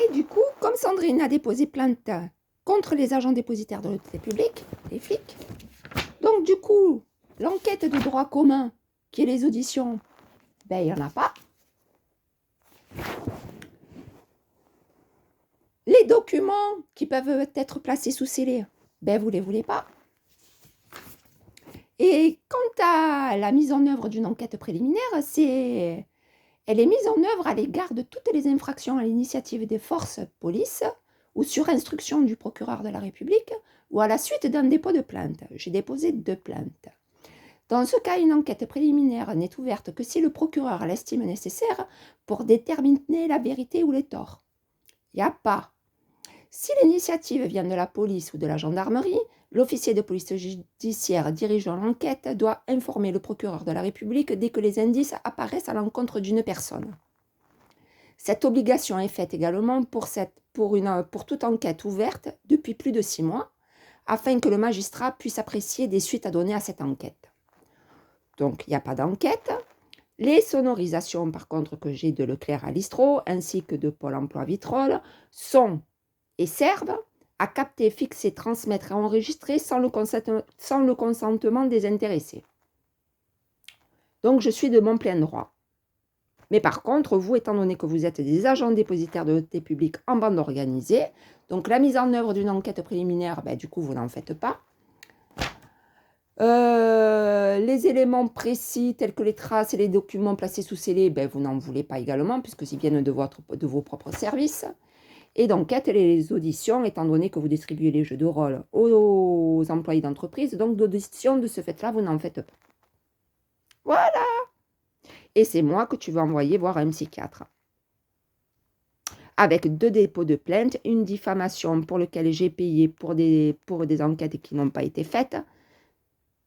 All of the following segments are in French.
Et du coup, comme Sandrine a déposé plainte contre les agents dépositaires de l'autorité publique, les flics, donc du coup, l'enquête de droit commun, qui est les auditions, ben il n'y en a pas. Les documents qui peuvent être placés sous scellé, ben vous ne les voulez pas. Et quant à la mise en œuvre d'une enquête préliminaire, elle est mise en œuvre à l'égard de toutes les infractions à l'initiative des forces police ou sur instruction du procureur de la République ou à la suite d'un dépôt de plainte. J'ai déposé 2 plaintes. Dans ce cas, une enquête préliminaire n'est ouverte que si le procureur l'estime nécessaire pour déterminer la vérité ou les torts. Il n'y a pas. Si l'initiative vient de la police ou de la gendarmerie, l'officier de police judiciaire dirigeant l'enquête doit informer le procureur de la République dès que les indices apparaissent à l'encontre d'une personne. Cette obligation est faite également pour toute enquête ouverte depuis plus de 6 mois, afin que le magistrat puisse apprécier des suites à donner à cette enquête. Donc, il n'y a pas d'enquête. Les sonorisations, par contre, que j'ai de Leclerc à Listro, ainsi que de Pôle emploi Vitrolles, sont et servent à capter, fixer, transmettre et enregistrer sans le consentement des intéressés. Donc, je suis de mon plein droit. Mais par contre, vous, étant donné que vous êtes des agents dépositaires de l'autorité publique en bande organisée, donc la mise en œuvre d'une enquête préliminaire, du coup, vous n'en faites pas. Les éléments précis, tels que les traces et les documents placés sous scellé, vous n'en voulez pas également, puisque ils viennent de vos propres services. Et d'enquête, les auditions, étant donné que vous distribuez les jeux de rôle aux employés d'entreprise, donc d'audition de ce fait-là, vous n'en faites pas. Voilà. Et c'est moi que tu vas envoyer voir un psychiatre. Avec 2 dépôts de plainte, une diffamation pour laquelle j'ai payé pour des enquêtes qui n'ont pas été faites,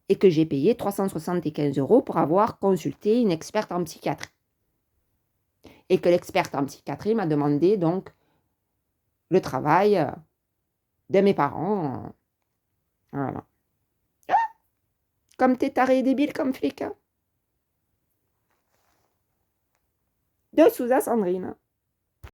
et que j'ai payé 375 € pour avoir consulté une experte en psychiatrie. Et que l'experte en psychiatrie m'a demandé donc le travail de mes parents. Voilà. Ah, comme t'es taré et débile comme flic. De Souza Sandrine.